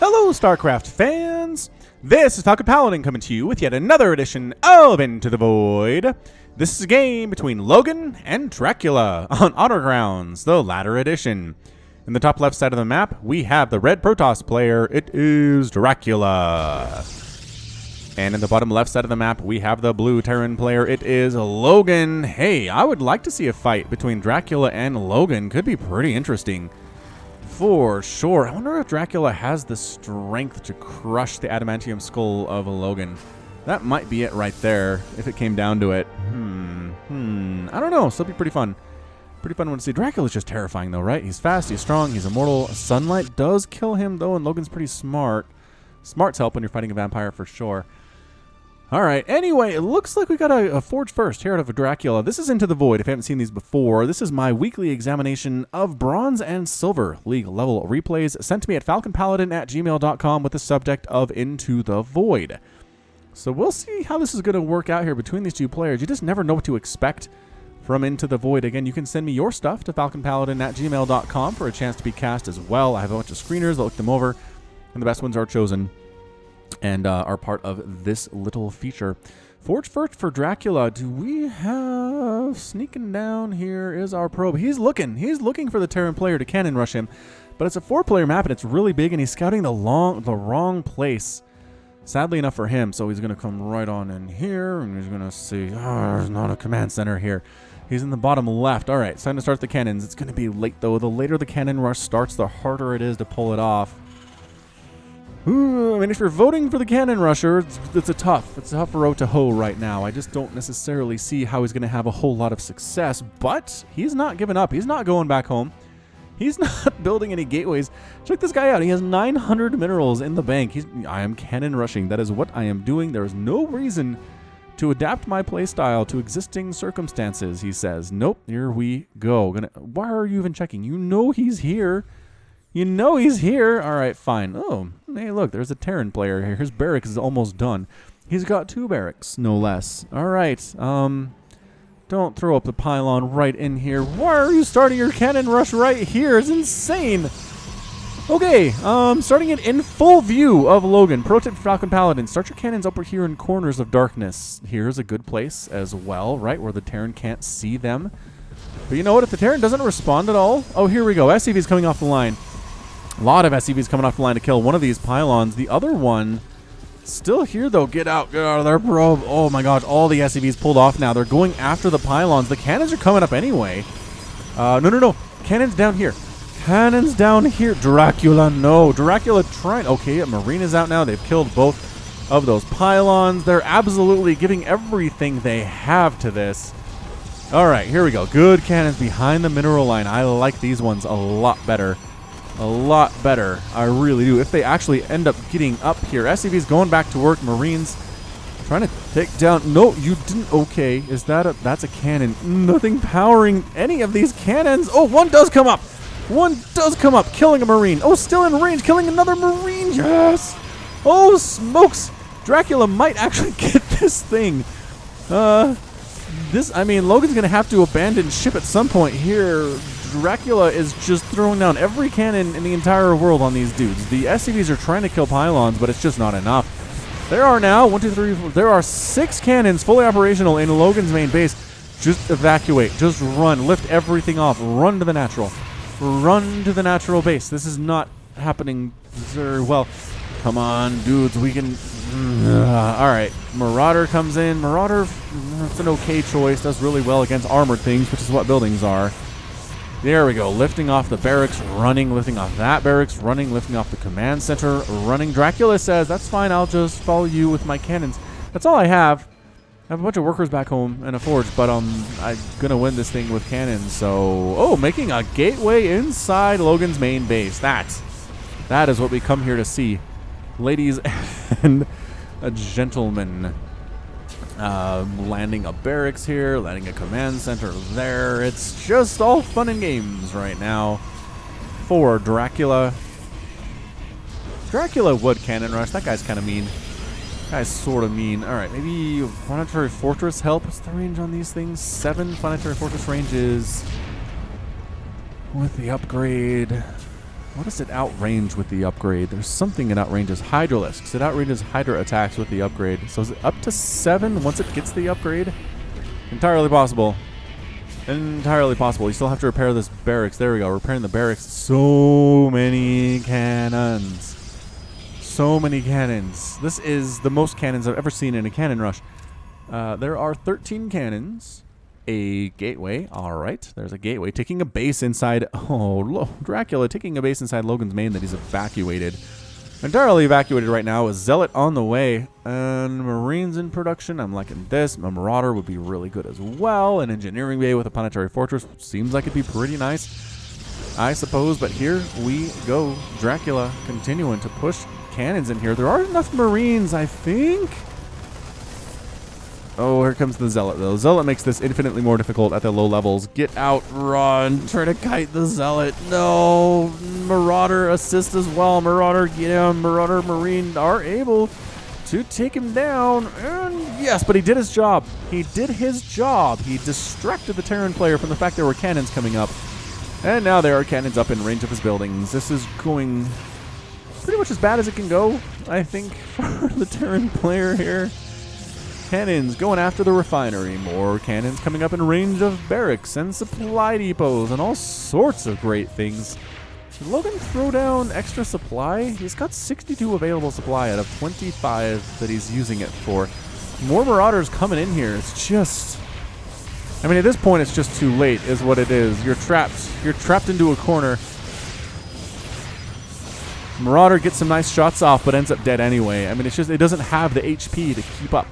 Hello, StarCraft fans! This is Falcon Paladin coming to you with yet another edition of Into the Void. This is a game between Logan and Dracula on Honorgrounds, the latter edition. In the top left side of the map, we have the red Protos player. It is Dracula. And in the bottom left side of the map, we have the blue Teran player. It is Logan. Hey, I would like to see a fight between Dracula and Logan. Could be pretty interesting. For sure. I wonder if Dracula has the strength to crush the adamantium skull of Logan. That might be it right there, if it came down to it. I don't know. Still be pretty fun. Pretty fun one to see. Dracula's just terrifying, though, right? He's fast, he's strong, he's immortal. Sunlight does kill him, though, and Logan's pretty smart. Smart's help when you're fighting a vampire, for sure. All right. Anyway, it looks like we got a Forge First here out of Dracula. This is Into the Void. If you haven't seen these before, this is my weekly examination of Bronze and Silver League level replays sent to me at falconpaladin@gmail.com with the subject of Into the Void. So we'll see how this is going to work out here between these two players. You just never know what to expect from Into the Void. Again, you can send me your stuff to falconpaladin@gmail.com for a chance to be cast as well. I have a bunch of screeners. I'll look them over, and the best ones are chosen and are part of this little feature. Forge First for Dracula. Do we have... Sneaking down here is our probe. He's looking for the Teran player to cannon rush him, but it's a 4-player map and it's really big, and he's scouting the wrong place. Sadly enough for him, so he's going to come right on in here, and he's going to see... Oh, there's not a command center here. He's in the bottom left. All right, it's time to start the cannons. It's going to be late, though. The later the cannon rush starts, the harder it is to pull it off. Ooh, I mean, if you're voting for the cannon rusher, it's a tough road to hoe right now. I just don't necessarily see how he's going to have a whole lot of success, but he's not giving up. He's not going back home. He's not building any gateways. Check this guy out. He has 900 minerals in the bank. I am cannon rushing. That is what I am doing. There is no reason to adapt my playstyle to existing circumstances, he says. Nope, here we go. Why are you even checking? You know he's here. You know he's here. All right, fine. Oh, hey, look, there's a Teran player here. His barracks is almost done. He's got 2 barracks, no less. All right. Don't throw up the pylon right in here. Why are you starting your cannon rush right here? It's insane. Okay, starting it in full view of Logan. Pro tip for Falcon Paladin. Start your cannons over here in corners of darkness. Here's a good place as well, right, where the Teran can't see them. But you know what? If the Teran doesn't respond at all... Oh, here we go. SCV's coming off the line. A lot of SCVs coming off the line to kill one of these pylons. The other one still here, though. Get out of there, probe. Oh, my gosh. All the SCVs pulled off now. They're going after the pylons. The cannons are coming up anyway. No. Cannons down here. Cannons down here. Dracula, no. Dracula trying. Okay, a Marine is out now. They've killed both of those pylons. They're absolutely giving everything they have to this. All right, here we go. Good cannons behind the mineral line. I like these ones a lot better. A lot better. I really do. If they actually end up getting up here. SCV's going back to work. Marines trying to take down... No, you didn't... Okay, is that a... That's a cannon. Nothing powering any of these cannons. Oh, one does come up. One does come up, killing a Marine. Oh, still in range, killing another Marine. Yes! Oh, smokes. Dracula might actually get this thing. I mean, Logan's going to have to abandon ship at some point here. Dracula is just throwing down every cannon in the entire world on these dudes. The SCVs are trying to kill pylons, but it's just not enough. There are now, 1, 2, 3, 4, there are 6 cannons fully operational in Logan's main base. Just evacuate. Just run. Lift everything off. Run to the natural. Run to the natural base. This is not happening very well. Come on, dudes. We can... all right. Marauder comes in. Marauder, it's an okay choice. Does really well against armored things, which is what buildings are. There we go. Lifting off the barracks, running, lifting off that barracks, running, lifting off the command center, running. Dracula says, that's fine, I'll just follow you with my cannons. That's all I have. I have a bunch of workers back home and a forge, but I'm going to win this thing with cannons. So, oh, making a gateway inside Logan's main base. That is what we come here to see. Ladies and gentlemen. Landing a barracks here, landing a command center there. It's just all fun and games right now for Dracula. Dracula would cannon rush. That guy's kind of mean. That guy's sort of mean. All right, maybe Planetary Fortress help. What's the range on these things? 7 Planetary Fortress ranges with the upgrade. What does it outrange with the upgrade? There's something it outranges. Hydralisks. It outranges Hydra attacks with the upgrade. So is it up to 7 once it gets the upgrade? Entirely possible. Entirely possible. You still have to repair this barracks. There we go. Repairing the barracks. So many cannons. So many cannons. This is the most cannons I've ever seen in a cannon rush. There are 13 cannons. A gateway. All right. There's a gateway. Taking a base inside. Oh, Dracula taking a base inside Logan's main that he's evacuated. Entirely evacuated right now. A Zealot on the way. And Marines in production. I'm liking this. A Marauder would be really good as well. An Engineering Bay with a Planetary Fortress. Seems like it'd be pretty nice, I suppose. But here we go. Dracula continuing to push cannons in here. There are enough Marines, I think. Oh, here comes the Zealot, though. Zealot makes this infinitely more difficult at the low levels. Get out, run. Try to kite the Zealot. No. Marauder assist as well. Marauder, get him. Marauder, Marine are able to take him down. And yes, but he did his job. He did his job. He distracted the Teran player from the fact there were cannons coming up. And now there are cannons up in range of his buildings. This is going pretty much as bad as it can go, I think, for the Teran player here. Cannons going after the refinery. More cannons coming up in range of barracks and supply depots and all sorts of great things. Did Logan throw down extra supply? He's got 62 available supply out of 25 that he's using it for. More Marauders coming in here. It's just... I mean, at this point, it's just too late is what it is. You're trapped. You're trapped into a corner. Marauder gets some nice shots off, but ends up dead anyway. I mean, it's just... It doesn't have the HP to keep up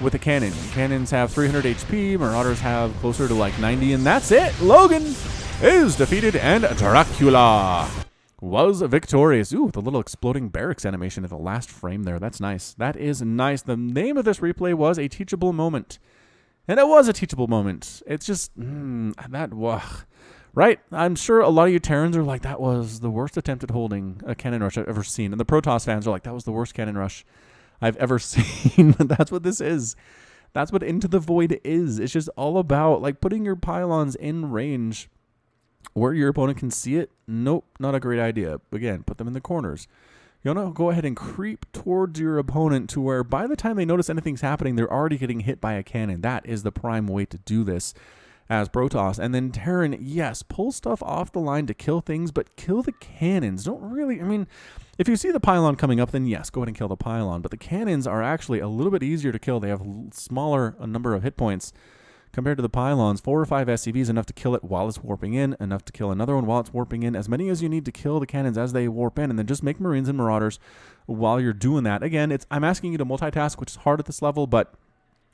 with a cannon. Cannons have 300 HP, Marauders have closer to like 90, and that's it. Logan is defeated, and Dracula was victorious. Ooh, the little exploding barracks animation at the last frame there. That's nice. That is nice. The name of this replay was A Teachable Moment, and it was a teachable moment. It's just, right? I'm sure a lot of you Terrans are like, that was the worst attempt at holding a cannon rush I've ever seen, and the Protos fans are like, that was the worst cannon rush I've ever seen. That's what this is. That's what Into the Void is. It's just all about like putting your pylons in range where your opponent can see it. Nope, not a great idea. Again, put them in the corners. You want to go ahead and creep towards your opponent to where by the time they notice anything's happening, they're already getting hit by a cannon. That is the prime way to do this as Protos. And then Teran, yes, pull stuff off the line to kill things, but kill the cannons. Don't really, I mean, if you see the pylon coming up, then yes, go ahead and kill the pylon. But the cannons are actually a little bit easier to kill. They have smaller number of hit points compared to the pylons. 4 or 5 SCVs, enough to kill it while it's warping in, enough to kill another one while it's warping in, as many as you need to kill the cannons as they warp in, and then just make Marines and Marauders while you're doing that. Again, I'm asking you to multitask, which is hard at this level, but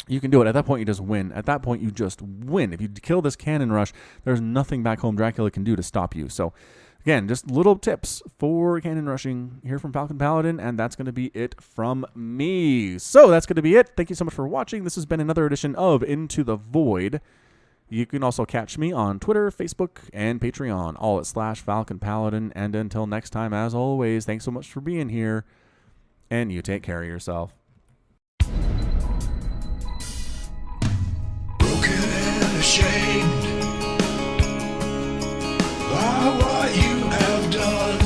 you can do it. At that point, you just win. At that point, you just win. If you kill this cannon rush, there's nothing back home Dracula can do to stop you. So again, just little tips for cannon rushing here from Falcon Paladin, and that's going to be it from me. So that's going to be it. Thank you so much for watching. This has been another edition of Into the Void. You can also catch me on Twitter, Facebook, and Patreon, all at /Falcon Paladin. And until next time, as always, thanks so much for being here, and you take care of yourself. Broken and ashamed by what you have done.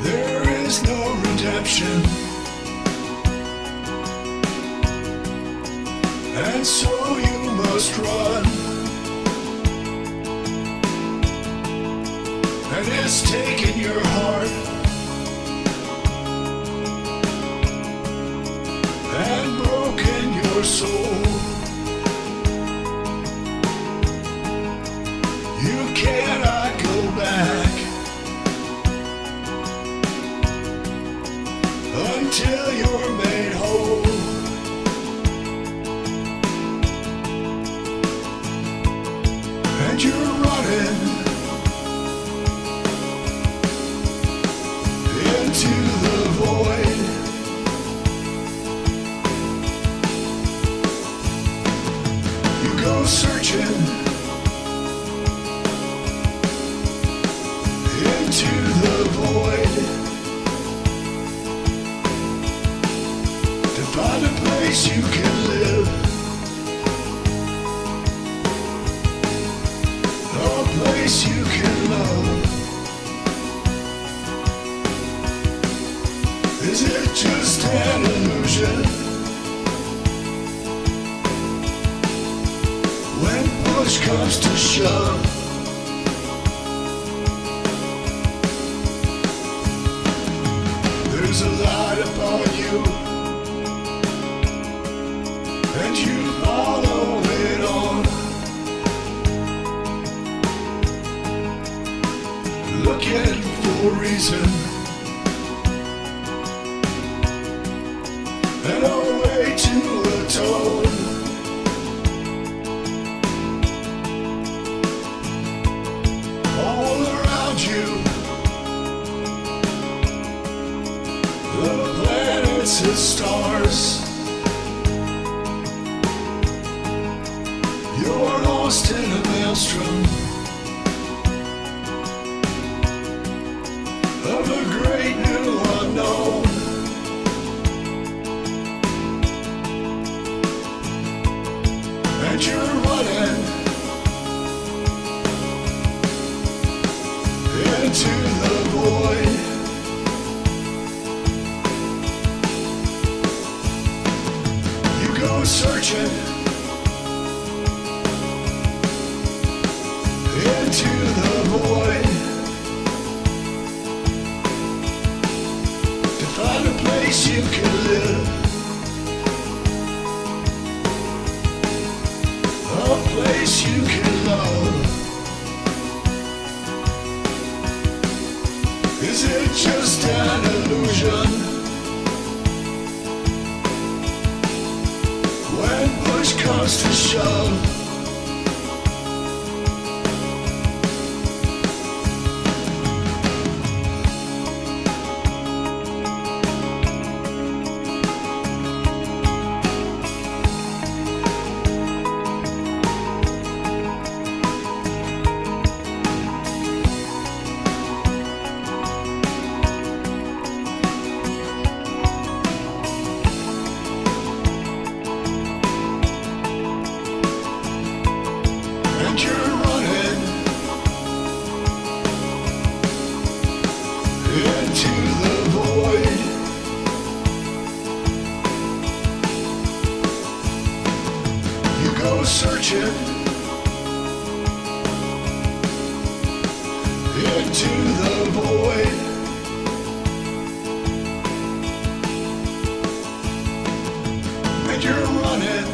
There is no redemption, and so you must run. And it's taken your heart and broken your soul. You cannot go back until you're made whole. And you're running into the void. You go searching into the void to find a place you can live. push comes to shove, there's a light upon you, and you follow it on. Looking for a reason and a way to atone. All around you, the planets and stars, you're lost in a maelstrom of a great new unknown. And you're running into the void. You go searching into the void to find a place you can live, a place you can love. Is it just an illusion? When push comes to shove, and you're running into the void. You go searching into the void. And you're running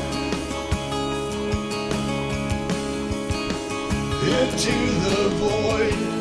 into the void.